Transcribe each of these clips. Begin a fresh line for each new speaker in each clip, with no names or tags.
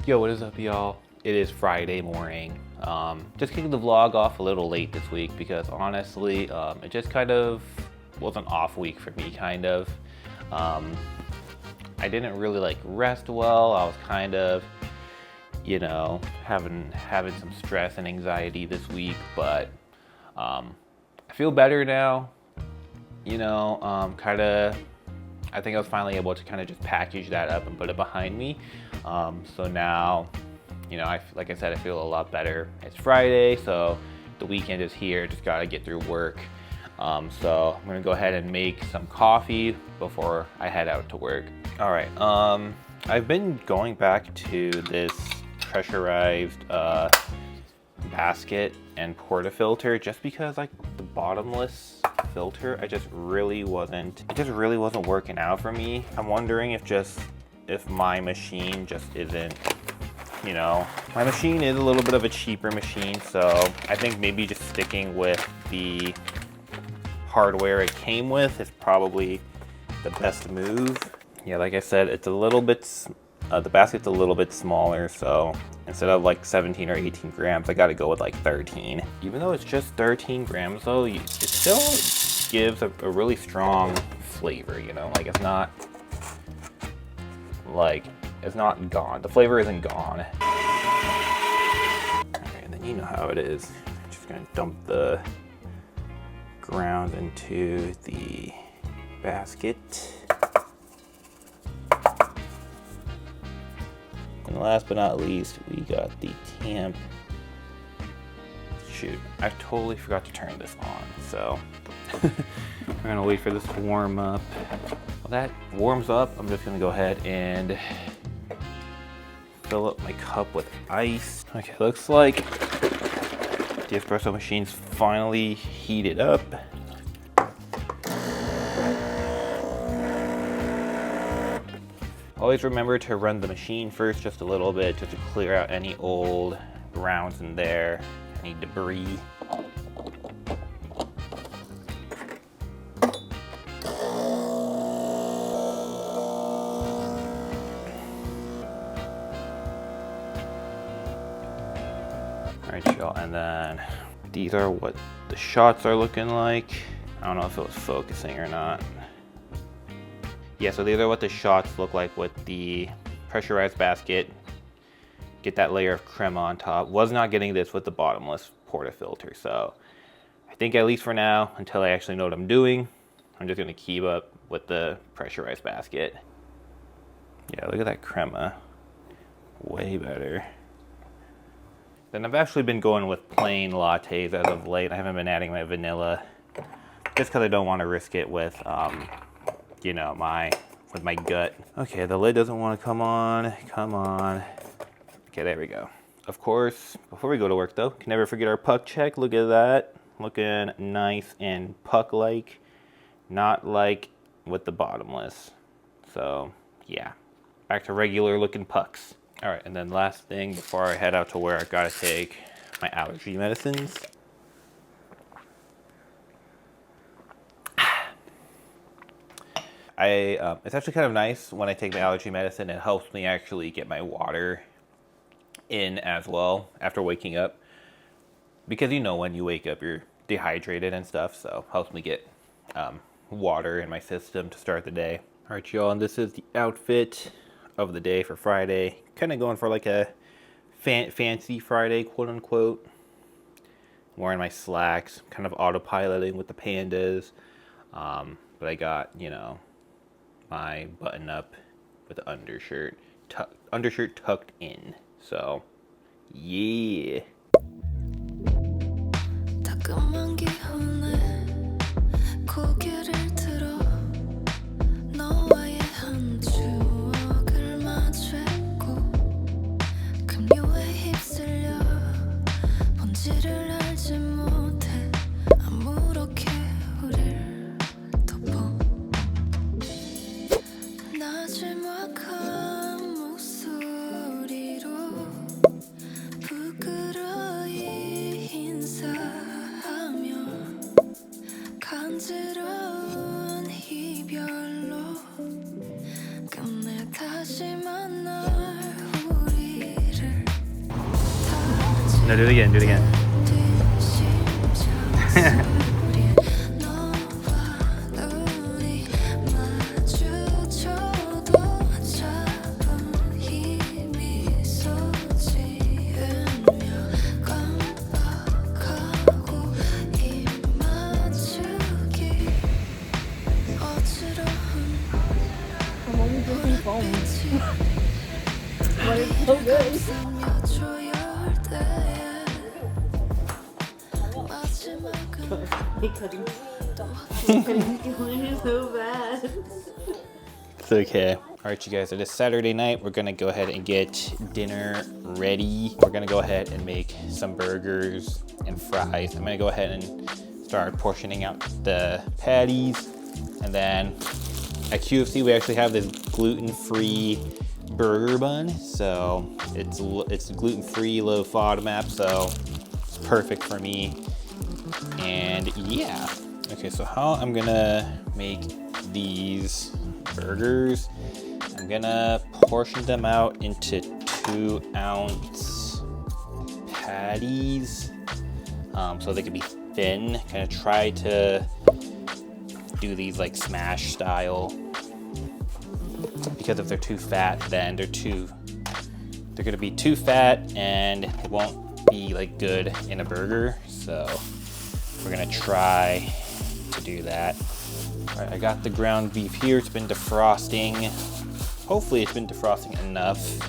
Yo, what is up, y'all? It is Friday morning. Just kicking the vlog off a little late this week because honestly, it just kind of was an off week for me, kind of. I didn't really like rest well. I was kind of, having some stress and anxiety this week, but I feel better now. I think I was finally able to kind of just package that up and put it behind me. So now, like I said, I feel a lot better. It's Friday, so the weekend is here. Just gotta get through work. So I'm gonna go ahead and make some coffee before I head out to work. All right. I've been going back to this pressurized basket and portafilter just because like the bottomless filter, it just really wasn't working out for me. I'm wondering if my machine just isn't, my machine is a little bit of a cheaper machine, so I think maybe just sticking with the hardware it came with is probably the best move. Yeah, like I said, it's a little bit, the basket's a little bit smaller, so instead of like 17 or 18 grams, I gotta go with like 13. Even though it's just 13 grams though, it still gives a really strong flavor, like it's not gone. The flavor isn't gone. All right, and then you know how it is. I'm just gonna dump the ground into the basket. And last but not least, we got the tamp. Shoot, I totally forgot to turn this on, so we're gonna wait for this to warm up. While that warms up, I'm just gonna go ahead and fill up my cup with ice. Okay, looks like the espresso machine's finally heated up. Always remember to run the machine first just a little bit, just to clear out any old grounds in there, any debris. Alright, y'all, and then these are what the shots are looking like. I don't know if it was focusing or not. Yeah, so these are what the shots look like with the pressurized basket. Get that layer of crema on top. Was not getting this with the bottomless portafilter, so I think at least for now, until I actually know what I'm doing, I'm just gonna keep up with the pressurized basket. Yeah, look at that crema. Way better. Then I've actually been going with plain lattes as of late. I haven't been adding my vanilla just because I don't want to risk it with my gut. Okay, the lid doesn't want to come on. Come on. Okay, there we go. Of course, before we go to work though, can never forget our puck check. Look at that. Looking nice and puck-like. Not like with the bottomless. So, yeah. Back to regular looking pucks. All right, and then last thing before I head out to work, I gotta take my allergy medicines. It's actually kind of nice when I take my allergy medicine. It helps me actually get my water in as well after waking up. Because when you wake up, you're dehydrated and stuff, so helps me get water in my system to start the day. All right, y'all, and this is the outfit of the day for Friday. Kind of going for like a fancy Friday, quote unquote. I'm wearing my slacks, kind of autopiloting with the pandas. But I got, my button up with the undershirt tucked in. So, yeah. No, do it again, do it again.
But it's so good. Cutting so bad.
It's okay. All right, you guys, it is Saturday night. We're gonna go ahead and get dinner ready. We're gonna go ahead and make some burgers and fries. I'm gonna go ahead and start portioning out the patties. And then at QFC, we actually have this gluten-free burger bun. So it's gluten-free, low FODMAP, so it's perfect for me. And yeah. Okay, so how I'm gonna make these burgers, I'm gonna portion them out into 2-ounce patties, so they can be thin. Kind of try to do these like smash style, because if they're too fat, then they're gonna be too fat and it won't be like good in a burger. So we're gonna try to do that. All right, I got the ground beef here. It's been defrosting. Hopefully it's been defrosting enough.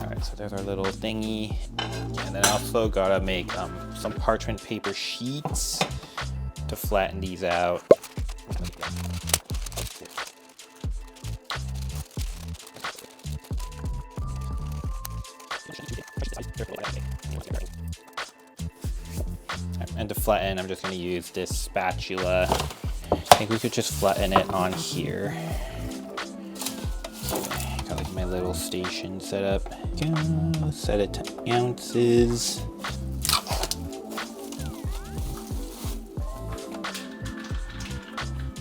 All right, so there's our little thingy. And then also gotta make some parchment paper sheets to flatten these out. And to flatten, I'm just gonna use this spatula. I think we could just flatten it on here. Okay, got like my little station set up. Go, set it to ounces.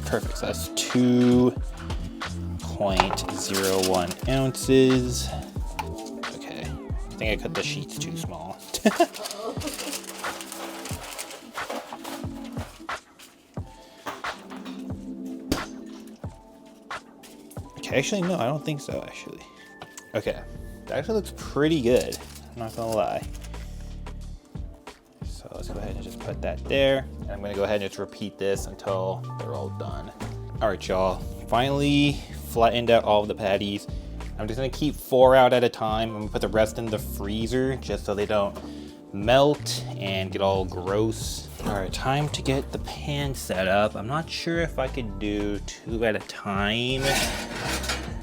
Perfect, so that's 2.01 ounces. Okay, I think I cut the sheets too small. Actually, no, I don't think so, actually. Okay, that actually looks pretty good, I'm not gonna lie. So let's go ahead and just put that there. And I'm gonna go ahead and just repeat this until they're all done. All right, y'all, finally flattened out all of the patties. I'm just gonna keep 4 out at a time. I'm gonna put the rest in the freezer just so they don't melt and get all gross. All right, time to get the pan set up. I'm not sure if I could do 2 at a time.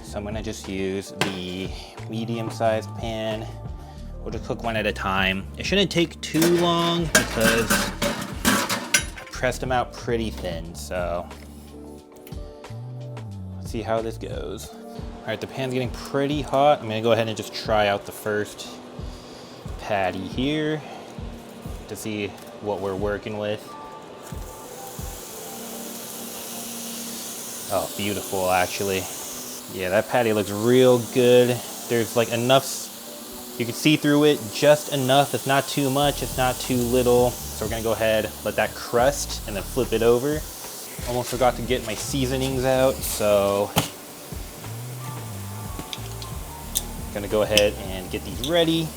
So I'm gonna just use the medium-sized pan. We'll just cook 1 at a time. It shouldn't take too long because I pressed them out pretty thin, so let's see how this goes. All right, the pan's getting pretty hot. I'm gonna go ahead and just try out the first patty here to see what we're working with. Oh, beautiful, actually. Yeah, that patty looks real good. There's like enough, you can see through it just enough. It's not too much, it's not too little. So we're gonna go ahead, let that crust, and then flip it over. Almost forgot to get my seasonings out, so gonna go ahead and get these ready.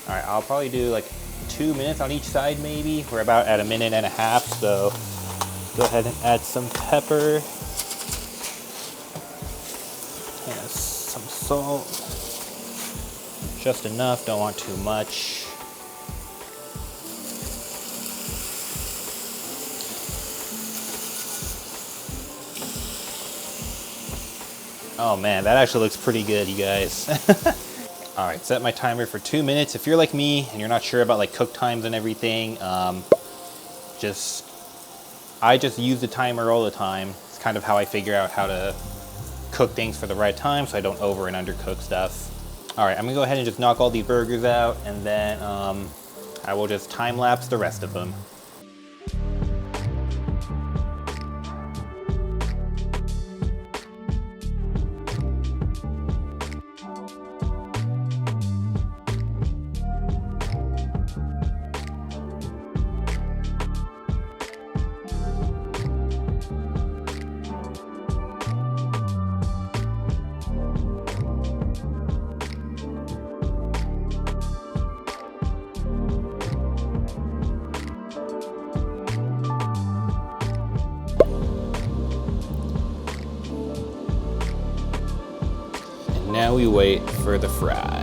All right, I'll probably do like 2 minutes on each side maybe. We're about at 1.5 minutes, so go ahead and add some pepper. And some salt. Just enough, don't want too much. Oh man, that actually looks pretty good, you guys. All right, set my timer for 2 minutes. If you're like me and you're not sure about like cook times and everything, I just use the timer all the time. It's kind of how I figure out how to cook things for the right time so I don't over and undercook stuff. All right, I'm gonna go ahead and just knock all these burgers out, and then I will just time lapse the rest of them. Now we wait for the fries.